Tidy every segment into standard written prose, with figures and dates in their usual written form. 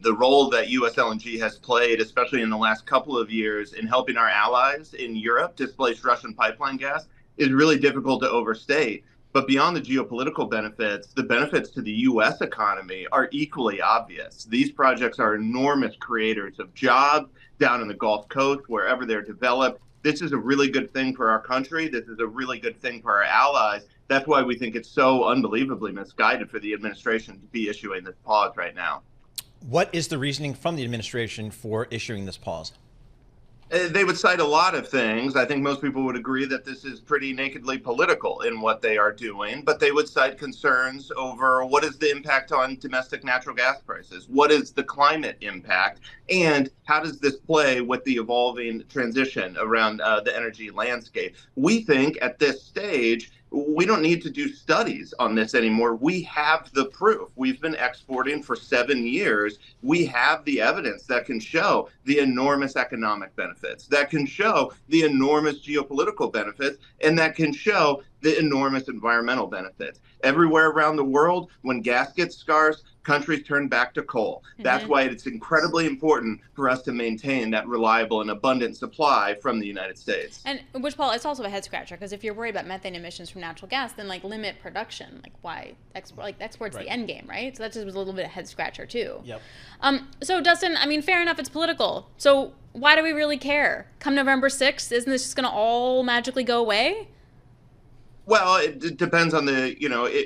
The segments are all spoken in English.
The role that U.S. LNG has played, especially in the last couple of years, in helping our allies in Europe displace Russian pipeline gas is really difficult to overstate. But beyond the geopolitical benefits, the benefits to the U.S. economy are equally obvious. These projects are enormous creators of jobs down in the Gulf Coast, wherever they're developed. This is a really good thing for our country. This is a really good thing for our allies. That's why we think it's so unbelievably misguided for the administration to be issuing this pause right now. What is the reasoning from the administration for issuing this pause? They would cite a lot of things. I think most people would agree that this is pretty nakedly political in what they are doing, but they would cite concerns over what is the impact on domestic natural gas prices? What is the climate impact? And how does this play with the evolving transition around the energy landscape? We think at this stage, we don't need to do studies on this anymore. We have the proof. We've been exporting for 7 years. We have the evidence that can show the enormous economic benefits, that can show the enormous geopolitical benefits, and that can show the enormous environmental benefits. Everywhere around the world, when gas gets scarce, countries turn back to coal. That's why it's incredibly important for us to maintain that reliable and abundant supply from the United States. And which, Paul, it's also a head scratcher, because if you're worried about methane emissions from natural gas, then limit production. Why export? Export's right. The end game, right? So that just was a little bit of a head scratcher too. Yep. So Dustin, fair enough, it's political. So why do we really care? Come November 6th, isn't this just going to all magically go away? Well, it depends on the,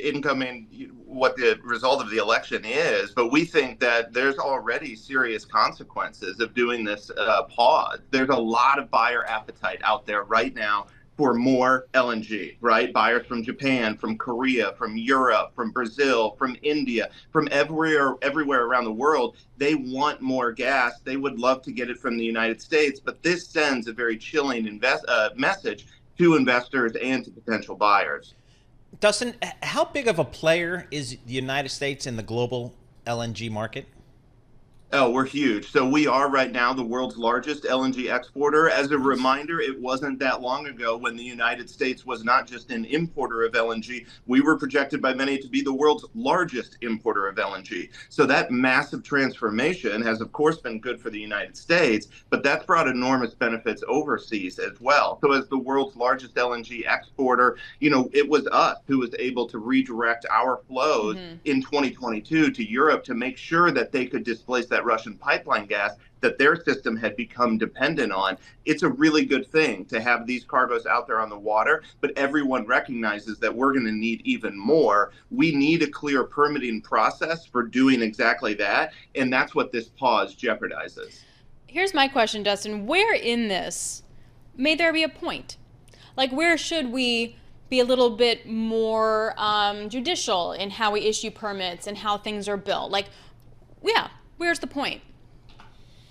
incoming, what the result of the election is. But we think that there's already serious consequences of doing this pause. There's a lot of buyer appetite out there right now for more LNG, right? Buyers from Japan, from Korea, from Europe, from Brazil, from India, from everywhere around the world. They want more gas. They would love to get it from the United States. But this sends a very chilling message to investors and to potential buyers. Dustin, how big of a player is the United States in the global LNG market? Oh, we're huge. So we are right now the world's largest LNG exporter. As a reminder, it wasn't that long ago when the United States was not just an importer of LNG. We were projected by many to be the world's largest importer of LNG. So that massive transformation has, of course, been good for the United States, but that's brought enormous benefits overseas as well. So as the world's largest LNG exporter, it was us who was able to redirect our flows in 2022 to Europe to make sure that they could displace that Russian pipeline gas that their system had become dependent on. It's a really good thing to have these cargoes out there on the water, but everyone recognizes that we're going to need even more. We need a clear permitting process for doing exactly that, and that's what this pause jeopardizes. Here's my question, Dustin. Where in this may there be a point? Where should we be a little bit more judicial in how we issue permits and how things are built? Where's the point?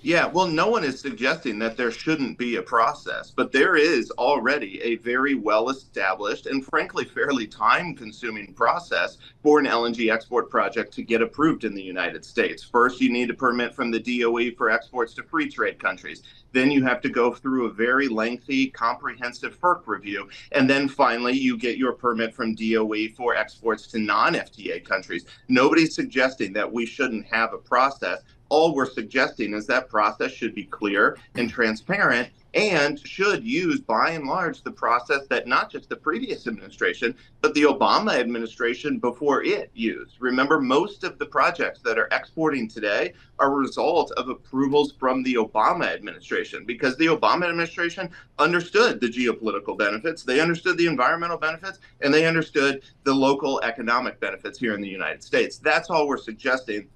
Yeah, well, no one is suggesting that there shouldn't be a process, but there is already a very well-established and frankly fairly time-consuming process for an LNG export project to get approved in the United States. First, you need a permit from the DOE for exports to free trade countries. Then you have to go through a very lengthy, comprehensive FERC review. And then finally, you get your permit from DOE for exports to non-FTA countries. Nobody's suggesting that we shouldn't have a process. All we're suggesting is that process should be clear and transparent and should use, by and large, the process that not just the previous administration, but the Obama administration before it used. Remember, most of the projects that are exporting today are a result of approvals from the Obama administration, because the Obama administration understood the geopolitical benefits, they understood the environmental benefits, and they understood the local economic benefits here in the United States. That's all we're suggesting,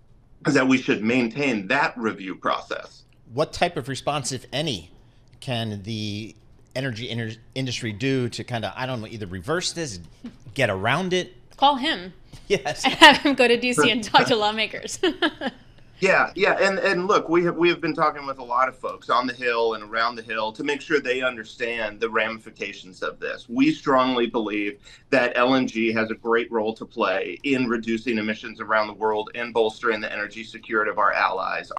is that we should maintain that review process. What type of response, if any, can the energy industry do to either reverse this, get around it? Call him. Yes. And have him go to DC and talk to lawmakers. Yeah. And look, we have been talking with a lot of folks on the Hill and around the Hill to make sure they understand the ramifications of this. We strongly believe that LNG has a great role to play in reducing emissions around the world and bolstering the energy security of our allies.